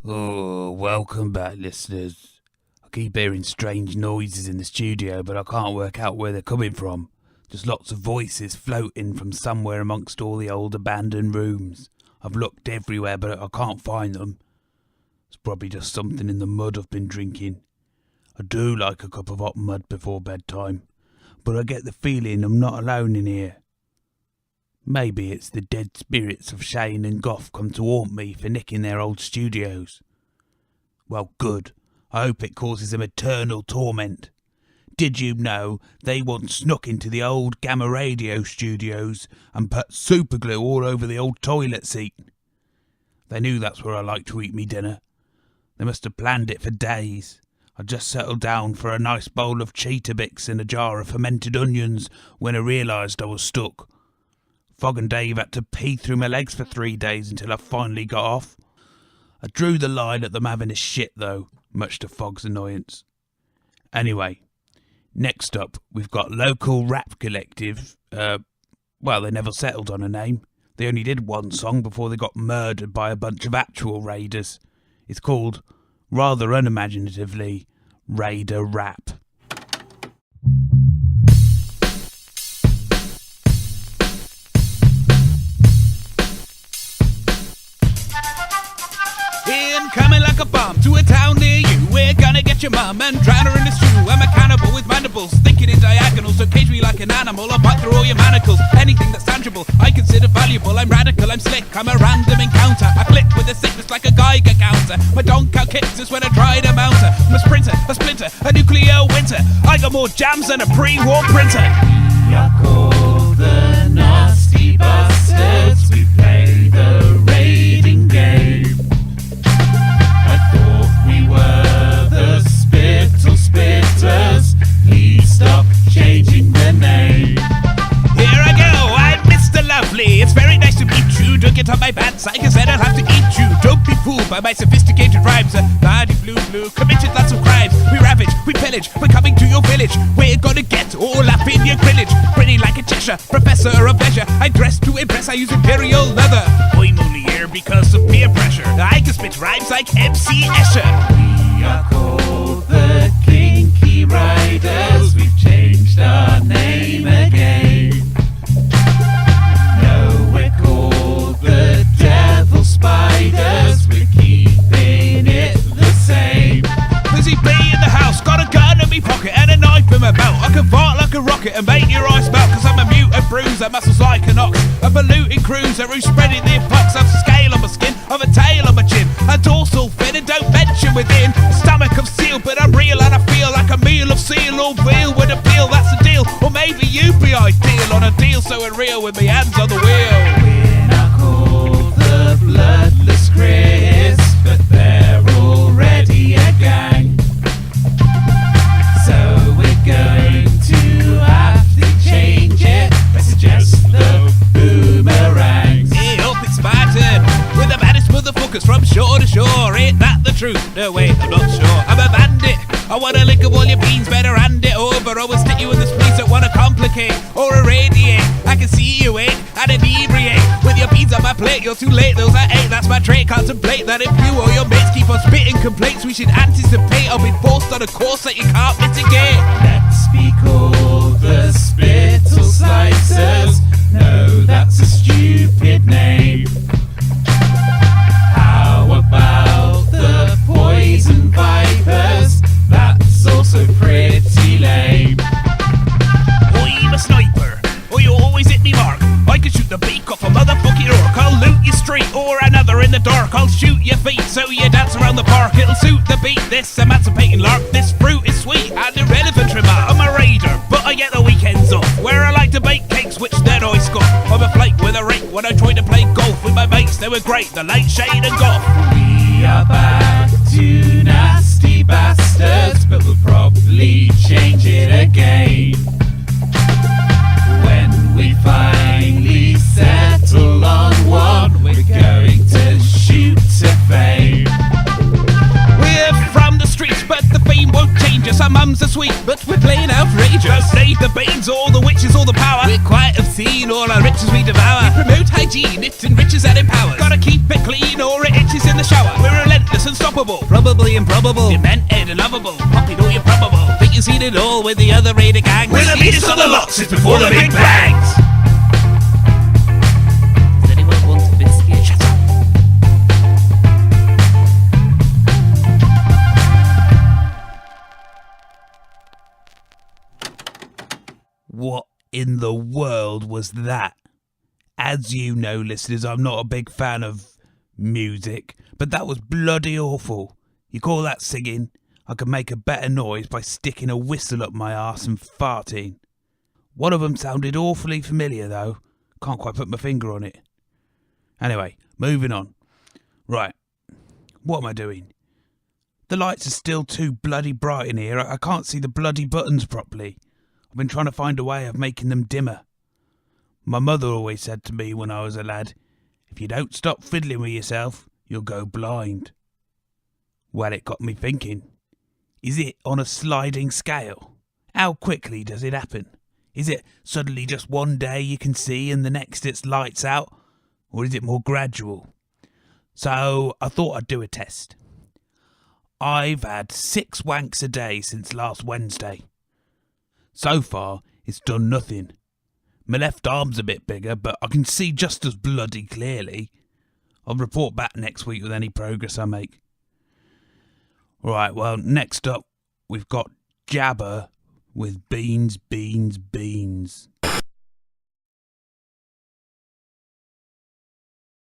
Oh, welcome back, listeners. I keep hearing strange noises in the studio, but I can't work out where they're coming from. Just lots of voices floating from somewhere amongst all the old abandoned rooms. I've looked everywhere, but I can't find them. It's probably just something in the mud I've been drinking. I do like a cup of hot mud before bedtime, but I get the feeling I'm not alone in here. Maybe it's the dead spirits of Shane and Goff come to haunt me for nicking their old studios. Well, good. I hope it causes them eternal torment. Did you know they once snuck into the old Gamma Radio studios and put superglue all over the old toilet seat? They knew that's where I like to eat me dinner. They must have planned it for days. I just settled down for a nice bowl of Cheetah Bix and a jar of fermented onions when I realised I was stuck. Fog and Dave had to pee through my legs for 3 days until I finally got off. I drew the line at them having a shit though, much to Fog's annoyance. Anyway, next up we've got local rap collective. Well, they never settled on a name. They only did one song before they got murdered by a bunch of actual raiders. It's called, rather unimaginatively, Raider Rap. Coming like a bomb to a town near you. We're gonna get your mum and drown her in a stew. I'm a cannibal with mandibles, thinking in diagonals. So cage me like an animal, I'll bite through all your manacles. Anything that's tangible, I consider valuable. I'm radical, I'm slick, I'm a random encounter. I click with the sickness like a Geiger counter. My donk out kicks is when I try to mount her. I'm a sprinter, a splinter, a nuclear winter. I got more jams than a pre-war printer. We are called the Nasty Bastards. We play the raiding game. We were the Spittle Spitters. Please stop changing the name. Here I go, I'm Mr. Lovely. It's very nice to meet you. Don't get on my bad side, cause then I'll have to eat you. Don't be fooled by my sophisticated rhymes. Body blue, committed lots of crimes. We ravage, we pillage, we're coming to your village. We're gonna get all up in your grillage. Pretty like a Cheshire, professor of pleasure. I dress to impress, I use imperial leather. I'm only here because of peer pressure. I can spit rhymes like MC Escher. We are called the Kinky Riders. We've changed our name again. No, we're called the Devil Spiders. We're keeping it the same. Busy bee in the house, got a gun in me pocket and a knife in my belt. I can fart like a rocket and make your eyes melt. Cause I'm a mutant bruiser, muscles like an ox. A polluting cruiser who's spreading the pox. I've scale on my skin, I've a tail on my chin. A dorsal fin and don't mention within. A stomach of steel, but I'm real and I feel like a meal of seal or veal with a peel. That's a deal, or maybe you'd be ideal on a deal so unreal with me hands on the wheel. We're now called the Bloodless Chris, but they're already a gang. So we're going to have to change it. I suggest the boomerangs. Hey up, it's Spartan, with the baddest motherfuckers from shore to shore. Ain't that the truth? No, wait, I'm not sure. I'm a bandit. I wanna lick up all your beans, better hand it over. I will stick you in the squeeze, don't wanna complicate or irradiate. I can see you ain't and inebriate with your beans on my plate. You're too late, those I ate. That's my trait. Contemplate that if you or your mates keep on spitting complaints, we should anticipate. I'll be forced on a course that you can't mitigate. Let's be called the Spittle Slicers. No, that's a stupid name. How about the Poison Vipers? That's also pretty lame. I'm a sniper, or you always hit me mark. I can shoot the beak off a motherfucking orc. I'll loot your street or another in the dark. I'll shoot your feet so you dance around the park. It'll suit the beat, this emancipating lark. This fruit is sweet and irrelevant remark. I'm a raider, but I get the weekends off, where I like to bake cakes, which then I scoff. I'm a flake with a rake when I try to play golf with my mates. They were great, the late Shane and Goff. We are back to Nasty Bastards, but we'll probably change it again when we finally settle on one. We're going to shoot to fame. We're from the streets, but the fame won't change us. Our mums are sweet, but we're plain outrageous. Don't need the beans or the witches or the power. We're quite obscene, all our riches we devour. We promote hygiene, it enriches and empowers. Gotta keep it clean or it itches in the shower. We're relentless and unstoppable, probably improbable, demented and lovable, popping all improbable. Think you've seen it all with the other raider gang. We're the leaders of the lot since before the Big Bangs. Does anyone want a biscuit? Shut up. What in the world was that? As you know, listeners, I'm not a big fan of music, but that was bloody awful. You call that singing? I could make a better noise by sticking a whistle up my arse and farting. One of them sounded awfully familiar, though. Can't quite put my finger on it. Anyway, moving on. Right, what am I doing? The lights are still too bloody bright in here. I can't see the bloody buttons properly. I've been trying to find a way of making them dimmer. My mother always said to me when I was a lad, if you don't stop fiddling with yourself, you'll go blind. Well, it got me thinking. Is it on a sliding scale? How quickly does it happen? Is it suddenly just one day you can see and the next it's lights out? Or is it more gradual? So I thought I'd do a test. I've had 6 wanks a day since last Wednesday. So far, it's done nothing. My left arm's a bit bigger, but I can see just as bloody clearly. I'll report back next week with any progress I make. Right, well, next up, we've got Jabber with Beans, Beans, Beans.